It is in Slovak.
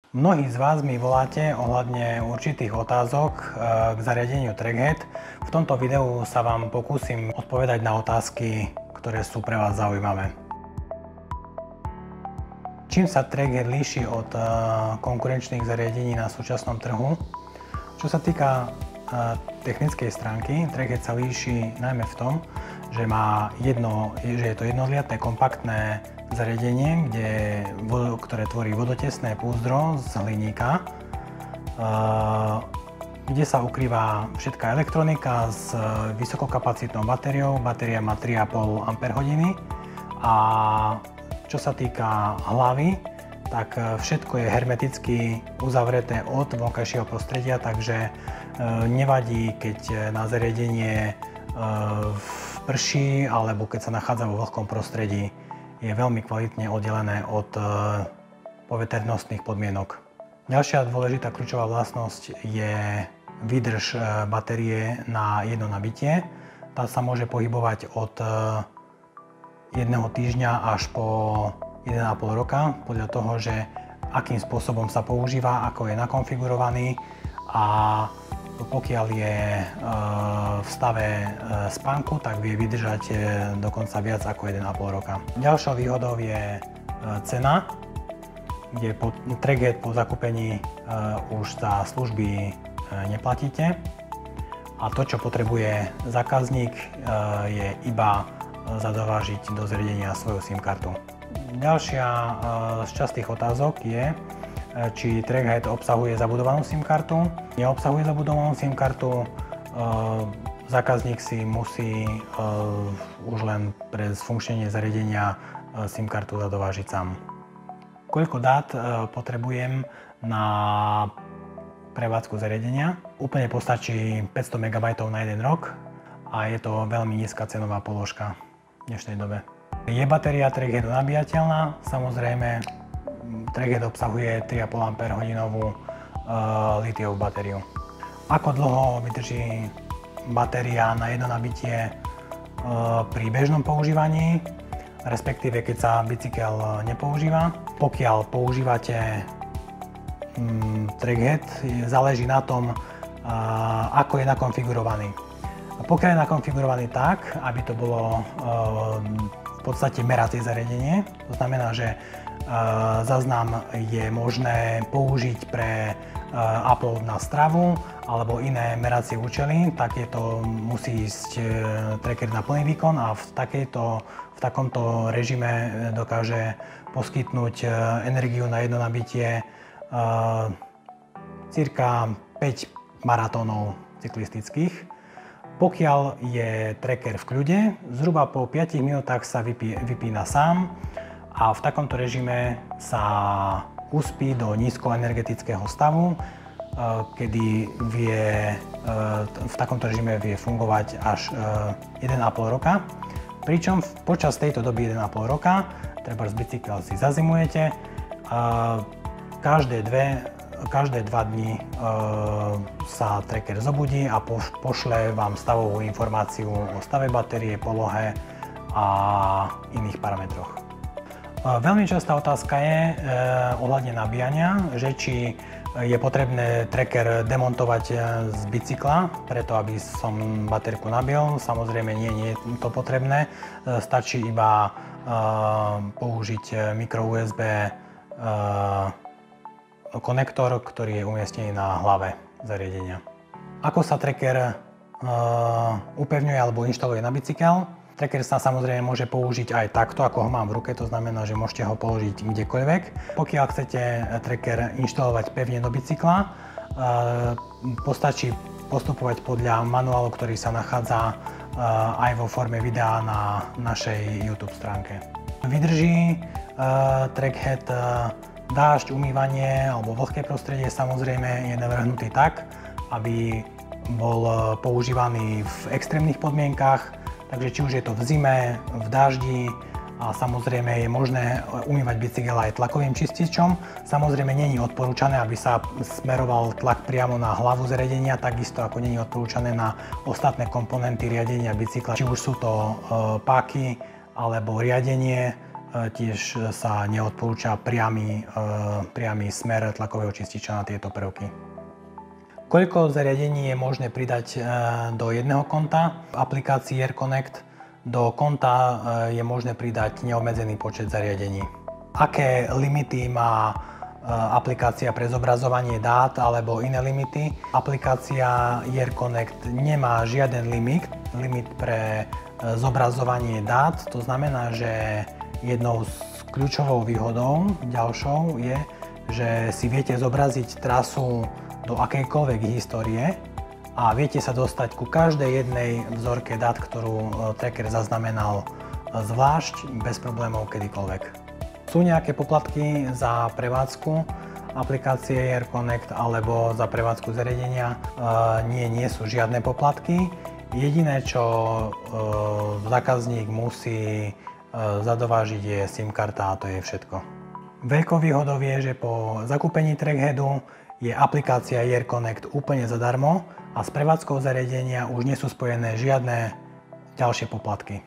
Mnohí z vás mi voláte ohľadne určitých otázok k zariadeniu Trackhead. V tomto videu sa vám pokúsim odpovedať na otázky, ktoré sú pre vás zaujímavé. Čím sa Trackhead líši od konkurenčných zariadení na súčasnom trhu? Čo sa týka technickej stránky, Trackhead sa líši najmä v tom, že je to jednoliatné kompaktné zariadenie, ktoré tvorí vodotesné púzdro z hliníka, kde sa ukrýva všetká elektronika s vysokokapacitnou batériou. Batéria má 3,5 Ah a čo sa týka hlavy, tak všetko je hermeticky uzavreté od vonkajšieho prostredia, takže nevadí, keď na zariadenie prší alebo keď sa nachádza vo vlhkom prostredí. Je veľmi kvalitne oddelené od poveternostných podmienok. Ďalšia dôležitá kľúčová vlastnosť je výdrž batérie na jedno nabitie. Tá sa môže pohybovať od jedného týždňa až po 1,5 roka, podľa toho, že akým spôsobom sa používa, ako je nakonfigurovaný a pokiaľ je v stave spánku, tak vie vydržať dokonca viac ako 1,5 roka. Ďalšou výhodou je cena, kde Trackhead po zakúpení už za služby neplatíte a to, čo potrebuje zákazník, je iba zadovážiť do zariadenia svoju SIM kartu. Ďalšia z častých otázok je, či Trackhead obsahuje zabudovanú SIM kartu. Neobsahuje zabudovanú SIM kartu. Zákazník si musí už len pre zfunkčnenie zariadenia SIM kartu zadovážiť sám. Koľko dát potrebujem na prevádzku zariadenia? Úplne postačí 500 MB na 1 rok a je to veľmi nízka cenová položka v dnešnej dobe. Je batéria Trackheadu nabíjateľná? Samozrejme, Trackhead obsahuje 3,5 Ah litiovú batériu. Ako dlho vydrží batéria na jedno nabitie pri bežnom používaní, respektíve keď sa bicykel nepoužíva? Pokiaľ používate Trackhead, záleží na tom, ako je nakonfigurovaný. Pokiaľ je nakonfigurovaný tak, aby to bolo v podstate meracie zariadenie, to znamená, že záznam je možné použiť pre upload na stravu alebo iné meracie účely, tak musí ísť Trackhead na plný výkon a v takomto režime dokáže poskytnúť energiu na jedno nabitie cirka 5 maratónov cyklistických. Pokiaľ je tracker v kľude, zhruba po 5 minútach sa vypína sám a v takomto režime sa uspí do nízkoenergetického stavu, kedy v takomto režime vie fungovať až 1,5 roka. Pričom počas tejto doby 1,5 roka, trebárs bicykel si zazimujete, každé 2 dni sa tracker zobudí a pošle vám stavovú informáciu o stave batérie, polohe a iných parametroch. Veľmi častá otázka je ohľadne nabíjania, že či je potrebné tracker demontovať z bicykla, preto aby som batérku nabil. Samozrejme nie je to potrebné, stačí iba použiť micro USB konektor, ktorý je umiestnený na hlave zariadenia. Ako sa tracker upevňuje alebo inštaluje na bicykel? Tracker sa samozrejme môže použiť aj takto, ako ho mám v ruke, to znamená, že môžete ho položiť kdekoľvek. Pokiaľ chcete tracker inštalovať pevne do bicykla, postačí postupovať podľa manuálu, ktorý sa nachádza aj vo forme videa na našej YouTube stránke. Vydrží Trackhead dážď, umývanie alebo vlhké prostredie, samozrejme je navrhnutý tak, aby bol používaný v extrémnych podmienkach. Takže či už je to v zime, v daždi a samozrejme je možné umývať bicykel aj tlakovým čističom. Samozrejme nie je odporúčané, aby sa smeroval tlak priamo na hlavu zariadenia, takisto ako nie je odporúčané na ostatné komponenty riadenia bicykla. Či už sú to páky alebo riadenie, Tiež sa neodporúča priamy smer tlakového čističa na tieto prvky. Koľko zariadení je možné pridať do jedného konta? V aplikácii AirConnect do konta je možné pridať neobmedzený počet zariadení. Aké limity má aplikácia pre zobrazovanie dát alebo iné limity? Aplikácia AirConnect nemá žiaden limit pre zobrazovanie dát. To znamená, že jednou z kľúčovou výhodou ďalšou je, že si viete zobraziť trasu do akejkoľvek histórie a viete sa dostať ku každej jednej vzorke dát, ktorú tracker zaznamenal zvlášť, bez problémov kedykoľvek. Sú nejaké poplatky za prevádzku aplikácie AirConnect alebo za prevádzku zariadenia? Nie sú žiadne poplatky. Jediné, čo zákazník musí zadovážiť, je SIM karta a to je všetko. Veľkou výhodou je, že po zakúpení trackheadu je aplikácia AirConnect úplne zadarmo a s prevádzkou zariadenia už nie sú spojené žiadne ďalšie poplatky.